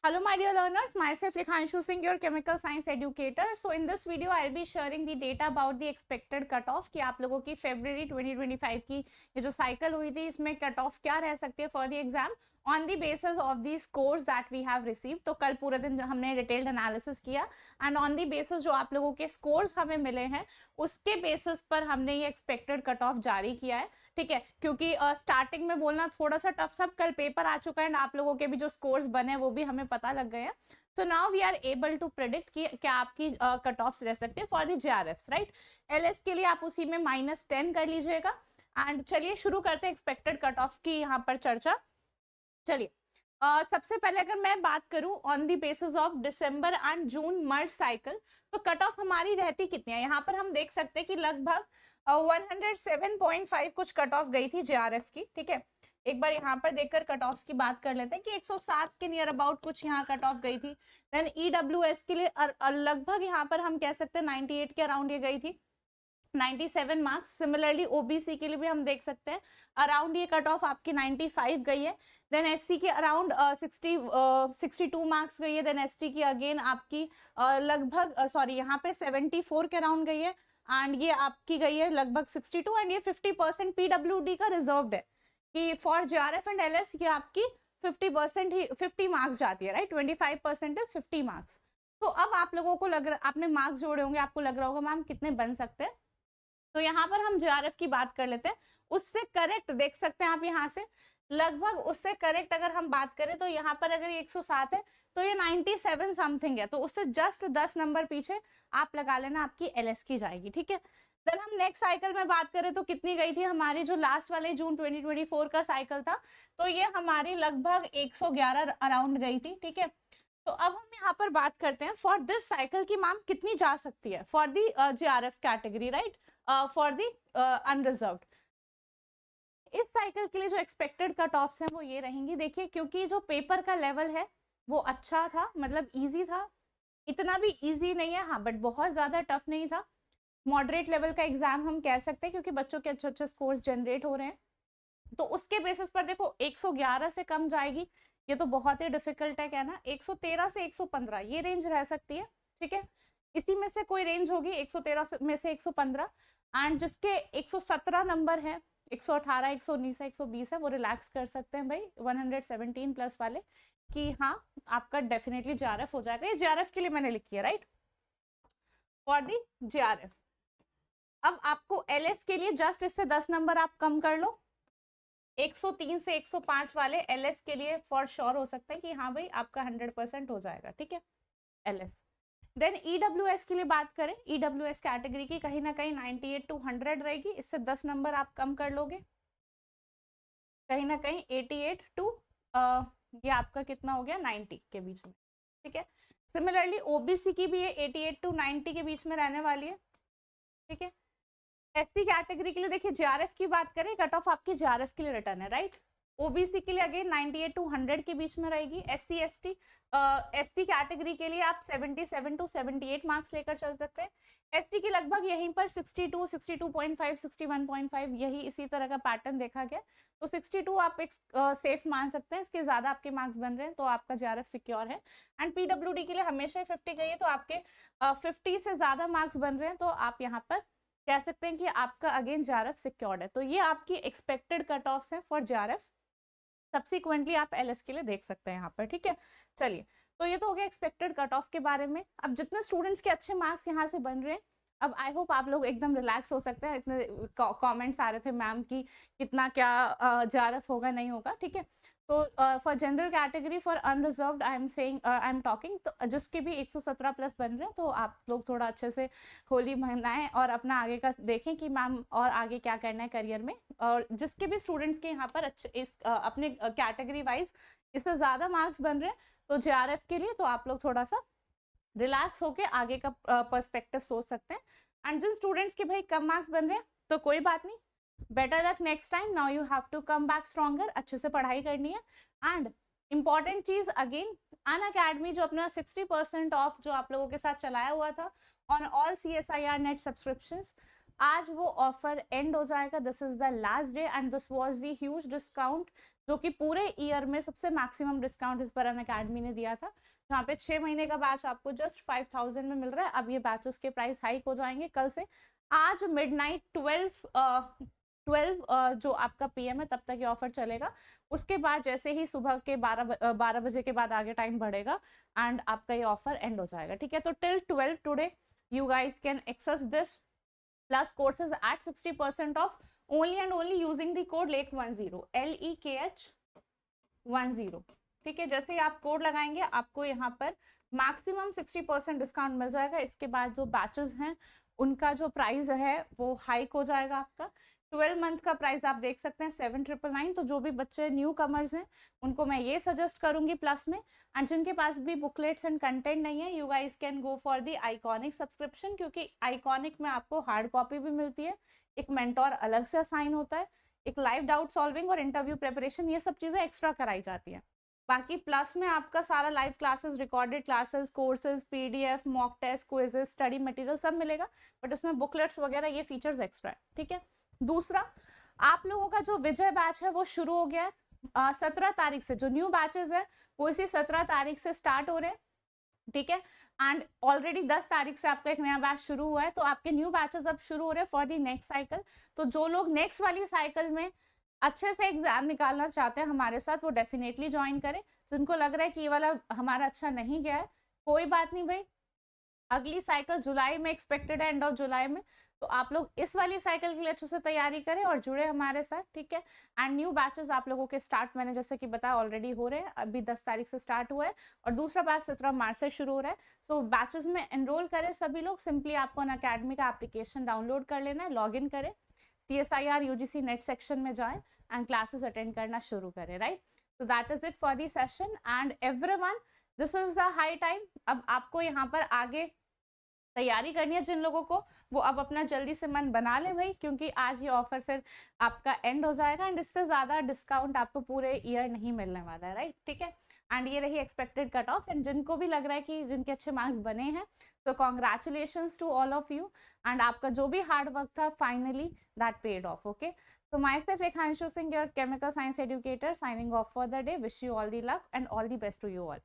Hello my dear learners, myself Likhanshu Singh, your chemical science educator. So in this video I'll be sharing the data about the expected cutoff कि आप लोगों की February 2025 की ये जो cycle हुई थी इसमें कट ऑफ क्या रह सकती है for the exam on the basis of the scores that we have receive. तो कल पूरे दिन हमने डिटेल्ड एनालिसिस किया एंड ऑन द बेसिस जो आप लोगों के स्कोर्स हमें मिले हैं उसके बेसिस पर हमने ये एक्सपेक्टेड कट ऑफ जारी किया है। ठीक है, क्योंकि स्टार्टिंग में बोलना थोड़ा सा टफ था, कल पेपर आ चुका है एंड आप लोगों के भी जो स्कोर्स बने वो भी हमें पता लग गए हैं। So now we are able to predict कि क्या आपकी कट ऑफ्स रह सकते हैं for the JRFs, right. LS के लिए आप उसी में -10 कर लीजिएगा। एंड चलिए शुरू करते हैं एक्सपेक्टेड कट ऑफ की यहाँ पर चर्चा। चलिए सबसे पहले अगर मैं बात करूं on the basis of December and June merge cycle, तो कट ऑफ हमारी रहती कितनी है। यहाँ पर हम देख सकते हैं कि लगभग 107.5 कुछ कट ऑफ गई थी जेआरएफ की। ठीक है, एक बार यहाँ पर देखकर कट ऑफ की बात कर लेते हैं कि 107 के नियर अबाउट कुछ यहाँ कट ऑफ गई थी। देन ईडब्ल्यूएस के लिए लगभग यहाँ पर हम कह सकते हैं 98 के अराउंड ये गई थी, 97 मार्क्स। सिमिलरली ओबीसी के लिए भी हम देख सकते हैं अराउंड ये कट ऑफ आपकी 95 गई है। देन एससी की अराउंड 62 मार्क्स गई है। देन एसटी की अगेन आपकी लगभग यहाँ पे 74 के अराउंड गई है एंड ये आपकी गई है लगभग 62 एंड ये 50% पीडब्ल्यूडी का रिजर्व्ड है कि फॉर जेआरएफ एंड एलएस ये आपकी 50% ही 50 मार्क्स जाती है, राइट। 25% is 50 marks. तो अब आप लोगों को लग रहा, आपने मार्क्स जोड़े होंगे, आपको लग रहा होगा मैम कितने बन सकते हैं। तो यहाँ पर हम जेआरएफ की बात कर लेते हैं, उससे करेक्ट देख सकते हैं आप यहाँ से लगभग उससे करेक्ट अगर हम बात करें तो यहाँ पर अगर ये 107 है तो ये 97 समथिंग है, तो उससे जस्ट 10 नंबर पीछे आप लगा लेना आपकी एलएस की जाएगी। ठीक है, देन हम नेक्स्ट साइकिल में बात करें तो कितनी गई थी हमारी, जो लास्ट वाले जून 2024 का साइकिल था तो ये हमारी लगभग 111 अराउंड गई थी। ठीक है, तो अब हम यहाँ पर बात करते हैं फॉर दिस साइकिल की मैम कितनी जा सकती है for the JRF category, right, for the unreserved. इस साइकिल के लिए जो एक्सपेक्टेड कट ऑफ्स हैं वो ये रहेंगी। देखिए, क्योंकि जो पेपर का लेवल है वो अच्छा था, मतलब इजी था, इतना भी इजी नहीं है हाँ, बट बहुत ज्यादा टफ नहीं था, मॉडरेट लेवल का एग्जाम हम कह सकते हैं क्योंकि बच्चों के अच्छे अच्छे स्कोर्स जनरेट हो रहे हैं। तो उसके बेसिस पर देखो 111 से कम जाएगी ये तो बहुत ही डिफिकल्ट है कहना। 113 से 115 ये रेंज रह सकती है। ठीक है, इसी में से कोई रेंज होगी 113 में से 115 एंड जिसके 117 नंबर है, 118, 119 है, 120 है, वो रिलैक्स कर सकते हैं भाई 117 प्लस वाले कि हाँ आपका डेफिनेटली जेआरएफ हो जाएगा। ये जेआरएफ के लिए मैंने लिखी है, राइट, फॉर दी जेआरएफ। अब आपको एलएस के लिए जस्ट इससे 10 नंबर आप कम कर लो, 103 से 105 वाले एलएस के लिए फॉर श्योर हो सकता है कि हाँ भाई आपका 100% हो जाएगा। ठीक है, एलएस। देन ईडब्ल्यूएस की लिए बात करें, ईडब्ल्यूएस कैटेगरी की कहीं ना कहीं 98 to 100 रहेगी, इससे 10 नंबर आप कम कर लोगे, कहीं ना कहीं 88 to ये आपका कितना हो गया 90 के बीच में। ठीक है, सिमिलरली ओबीसी की भी ये 88 to 90 के बीच में रहने वाली है। ठीक है, एससी कैटेगरी के लिए देखिए जेआरएफ की बात करें, कट ऑफ आपकी जेआरएफ के लिए रिटर्न है, राइट। ओबीसी के लिए अगेन 98 to 100 के बीच में रहेगी। एससी एसटी एससी कैटेगरी के लिए आप 77 to 78 मार्क्स लेकर चल सकते हैं। एसटी की लगभग यहीं पर 62, 62.5, 61.5 यही इसी तरह का पैटर्न देखा गया, तो 62 आप एक सेफ मान सकते हैं, इसके ज्यादा आपके मार्क्स बन रहे हैं तो आपका जेआरएफ सिक्योर है। एंड पीडब्ल्यूडी के लिए हमेशा 50 गई है तो आपके 50 से ज्यादा मार्क्स बन रहे हैं तो आप यहाँ पर कह सकते हैं कि आपका अगेन जेआरएफ सिक्योर्ड है। तो ये आपकी एक्सपेक्टेड कट ऑफ्स हैं फॉर जेआरएफ। सब्सिक्वेंटली आप एलएस के लिए देख सकते हैं यहाँ पर। ठीक है, चलिए, तो ये तो हो गया एक्सपेक्टेड कट ऑफ के बारे में। अब जितने स्टूडेंट्स के अच्छे मार्क्स यहाँ से बन रहे हैं, अब आई होप आप लोग एकदम रिलैक्स हो सकते हैं। इतने कमेंट्स आ रहे थे मैम की कितना क्या जेआरएफ होगा नहीं होगा। ठीक है, तो for general category for unreserved I am saying I am talking, तो जिसके भी 117 प्लस बन रहे हैं तो आप लोग थोड़ा अच्छे से होली मनाएं और अपना आगे का देखें कि मैम और आगे क्या करना है करियर में। और जिसके भी स्टूडेंट्स के यहाँ पर अच्छे इस अपने कैटेगरी वाइज इससे ज़्यादा मार्क्स बन रहे हैं तो जेआरएफ के लिए तो आप लोग थोड़ा सा रिलैक्स होके आगे का पर्सपेक्टिव सोच सकते हैं। एंड जिन स्टूडेंट्स के भाई कम मार्क्स बन रहे हैं तो कोई बात नहीं, better luck next time, now you have to come back stronger, अच्छे से पढ़ाई करनी है। एंड इंपॉर्टेंट चीज अगेन, अनअकैडमी जो अपना 60% ऑफ जो आप लोगों के साथ चलाया हुआ था on all CSIR net subscriptions, आज वो ऑफर एंड हो जाएगा। This is the last day and this was the huge discount जो कि पूरे ईयर में सबसे मैक्सिमम डिस्काउंट इस बार अनअकैडमी ने दिया था, जहाँ पे 6 महीने का बैच आपको जस्ट 5000 में मिल रहा है। अब ये बैचेस के प्राइस हाइक हो जाएंगे कल से। आज मिडनाइट 12 जो आपका PM है तब तक ये ऑफर चलेगा। उसके बाद जैसे ही सुबह के 12 बजे के बाद आगे टाइम बढ़ेगा एंड आपका ये ऑफर एंड हो जाएगा, ठीक है। तो till 12 today you guys can access this plus courses at 60% off only and only using the code LEKH10 LEKH10, ठीक है। जैसे ही आप कोड लगाएंगे आपको यहाँ पर मैक्सिमम 60% डिस्काउंट मिल जाएगा। इसके बाद जो बैचेस हैं उनका जो प्राइस है वो हाइक हो जाएगा। आपका 12 मंथ का प्राइस आप देख सकते हैं 7999। तो जो भी बच्चे न्यू कमर्स हैं उनको मैं ये सजेस्ट करूंगी प्लस में, एंड जिनके पास भी बुकलेट्स एंड कंटेंट नहीं है you guys can go for the iconic subscription, क्योंकि आइकॉनिक में आपको हार्ड कॉपी भी मिलती है, एक मेंटोर अलग से असाइन होता है, एक लाइव डाउट सॉल्विंग और इंटरव्यू प्रिपरेशन, ये सब चीजें एक्स्ट्रा कराई जाती है। बाकी प्लस में आपका सारा live classes, recorded classes, courses, PDF, mock test, quizzes, study material सब मिलेगा, बट उसमें बुकलेट्स वगैरह ये फीचर्स एक्स्ट्रा है, ठीक है। दूसरा, आप लोगों का जो विजय बैच है वो शुरू हो गया है 17 तारीख से। जो न्यू बैचेस है वो इसी 17 तारीख से स्टार्ट हो रहे हैं, ठीक है। एंड ऑलरेडी 10 तारीख से आपका एक नया बैच शुरू हुआ है, तो आपके न्यू बैचेस अब शुरू हो रहे हैं फॉर दी नेक्स्ट साइकिल। तो जो लोग नेक्स्ट वाली साइकिल में अच्छे से एग्जाम निकालना चाहते हैं हमारे साथ, वो डेफिनेटली ज्वाइन करें। जिनको लग रहा है कि ये वाला हमारा अच्छा नहीं गया है, कोई बात नहीं भाई, अगली साइकिल जुलाई में एक्सपेक्टेड है, एंड ऑफ जुलाई में। तो आप लोग इस वाली साइकिल के लिए अच्छे से तैयारी करें और जुड़े हमारे साथ, ठीक है। एंड न्यू बैचेस आप लोगों के स्टार्ट मैंने जैसे कि बताया ऑलरेडी हो रहे हैं, अभी 10 तारीख से स्टार्ट हुआ है और दूसरा बैच 17 मार्च से शुरू हो रहा है। सो बैचेस में एनरोल करें सभी लोग। सिंपली आपको अनअकैडमी का एप्लीकेशन डाउनलोड कर लेना है, लॉग इन करें, CSIR UGC नेट सेक्शन में जाएं एंड क्लासेस अटेंड करना शुरू करें, right. So that is it for the session and everyone, this is the high time। अब आपको यहाँ पर आगे तैयारी करनी है, जिन लोगों को वो अब अपना जल्दी से मन बना ले भाई, क्योंकि आज ये ऑफर फिर आपका एंड हो जाएगा एंड इससे ज्यादा डिस्काउंट आपको पूरे ईयर नहीं मिलने वाला है, राइट, ठीक है। एंड ये रही एक्सपेक्टेड कट ऑफ, एंड जिनको भी लग रहा है कि जिनके अच्छे मार्क्स बने हैं तो congratulations to all of you, and आपका जो भी हार्ड वर्क था finally that paid off, okay. So myself Rekhanshu Singh, your chemical science educator, signing off for the day. Wish you all the luck and all the best to you all.